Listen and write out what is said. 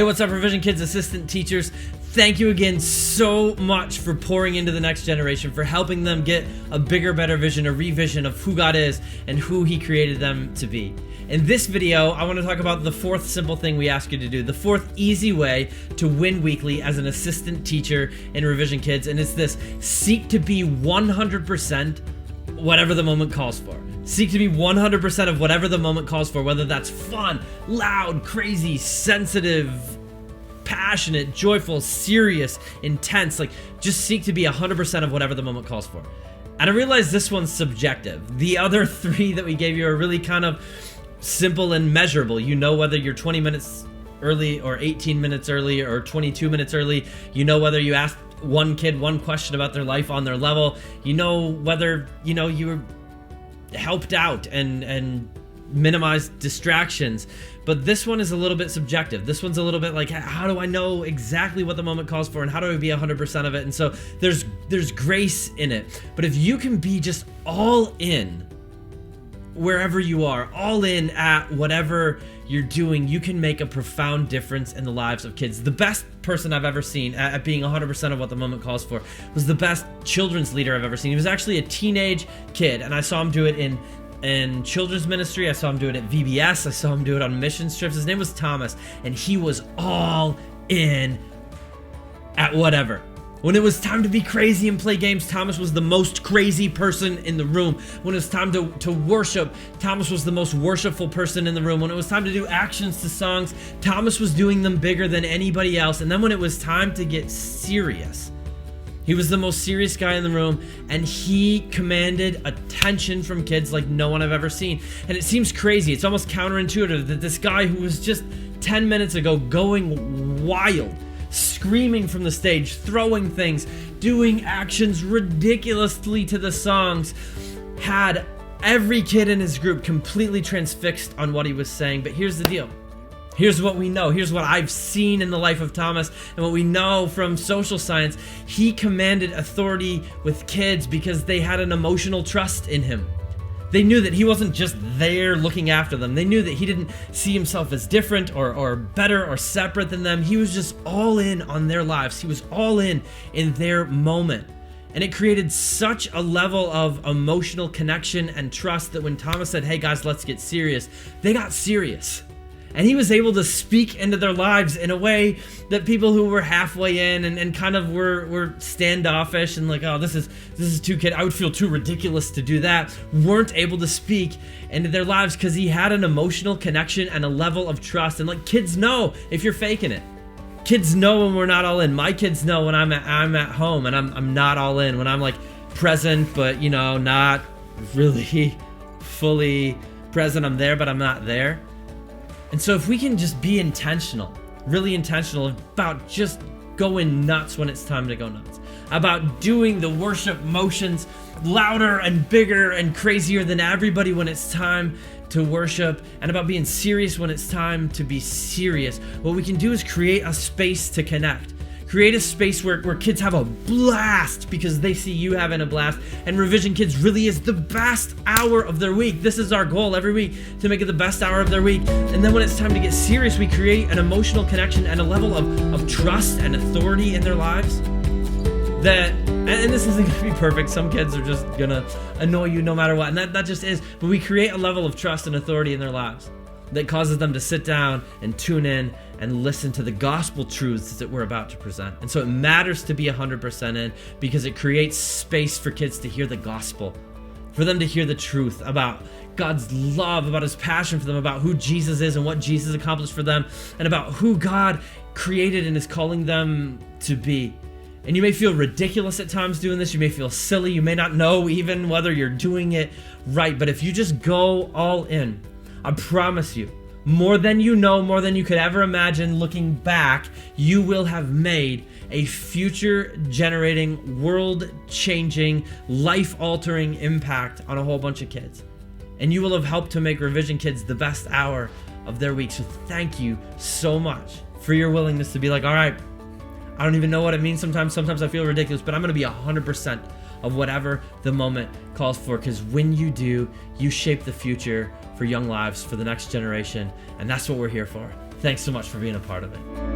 what's up, Revision Kids assistant teachers? Thank you again so much for pouring into the next generation, for helping them get a bigger, better vision, a revision of who God is and who He created them to be. In this video, I want to talk about the fourth simple thing we ask you to do, the fourth easy way to win weekly as an assistant teacher in Revision Kids, and it's this: seek to be 100% whatever the moment calls for. Seek to be 100% of whatever the moment calls for, whether that's fun, loud, crazy, sensitive, passionate, joyful, serious, intense. Like, just seek to be 100% of whatever the moment calls for. And I realize this one's subjective. The other three that we gave you are really kind of simple and measurable. You know whether you're 20 minutes early or 18 minutes early or 22 minutes early. You know whether you asked one kid one question about their life on their level. You know whether, you were helped out and minimized distractions. But this one is a little bit subjective. This one's a little bit like, how do I know exactly what the moment calls for, and how do I be 100% of it? And so there's grace in it. But if you can be just all in wherever you are, all in at whatever you're doing, you can make a profound difference in the lives of kids. The best person I've ever seen at being 100% of what the moment calls for was the best children's leader I've ever seen. He was actually a teenage kid, and I saw him do it in children's ministry. I saw him do it at VBS. I saw him do it on mission trips. His name was Thomas, and he was all in at whatever. When it was time to be crazy and play games, Thomas was the most crazy person in the room. When it was time to worship, Thomas was the most worshipful person in the room. When it was time to do actions to songs, Thomas was doing them bigger than anybody else. And then when it was time to get serious, he was the most serious guy in the room, and he commanded attention from kids like no one I've ever seen. And it seems crazy. It's almost counterintuitive that this guy who was just 10 minutes ago going wild, screaming from the stage, throwing things, doing actions ridiculously to the songs, had every kid in his group completely transfixed on what he was saying. But here's the deal. Here's what we know. Here's what I've seen in the life of Thomas and what we know from social science. He commanded authority with kids because they had an emotional trust in him. They knew that he wasn't just there looking after them. They knew that he didn't see himself as different or better or separate than them. He was just all in on their lives. He was all in their moment. And it created such a level of emotional connection and trust that when Thomas said, "Hey guys, let's get serious," they got serious. And he was able to speak into their lives in a way that people who were halfway in and kind of were standoffish and like, oh, this is too kid, I would feel too ridiculous to do that, weren't able to speak into their lives because he had an emotional connection and a level of trust. And like, kids know if you're faking it. Kids know when we're not all in. My kids know when I'm at home and I'm not all in, when I'm like present but not really fully present. I'm there but I'm not there. And so if we can just be intentional, really intentional about just going nuts when it's time to go nuts, about doing the worship motions louder and bigger and crazier than everybody when it's time to worship, and about being serious when it's time to be serious, what we can do is create a space to connect. Create a space where kids have a blast because they see you having a blast. And Revision Kids really is the best hour of their week. This is our goal every week, to make it the best hour of their week. And then when it's time to get serious, we create an emotional connection and a level of trust and authority in their lives that, and this isn't gonna be perfect. Some kids are just gonna annoy you no matter what. And that just is. But we create a level of trust and authority in their lives that causes them to sit down and tune in and listen to the gospel truths that we're about to present. And so it matters to be 100% in because it creates space for kids to hear the gospel, for them to hear the truth about God's love, about His passion for them, about who Jesus is and what Jesus accomplished for them, and about who God created and is calling them to be. And you may feel ridiculous at times doing this. You may feel silly. You may not know even whether you're doing it right. But if you just go all in, I promise you, more than you know, more than you could ever imagine looking back, you will have made a future-generating, world-changing, life-altering impact on a whole bunch of kids. And you will have helped to make Revision Kids the best hour of their week. So thank you so much for your willingness to be like, all right, I don't even know what it means sometimes. Sometimes I feel ridiculous, but I'm going to be 100% of whatever the moment calls for, because when you do, you shape the future for young lives, for the next generation, and that's what we're here for. Thanks so much for being a part of it.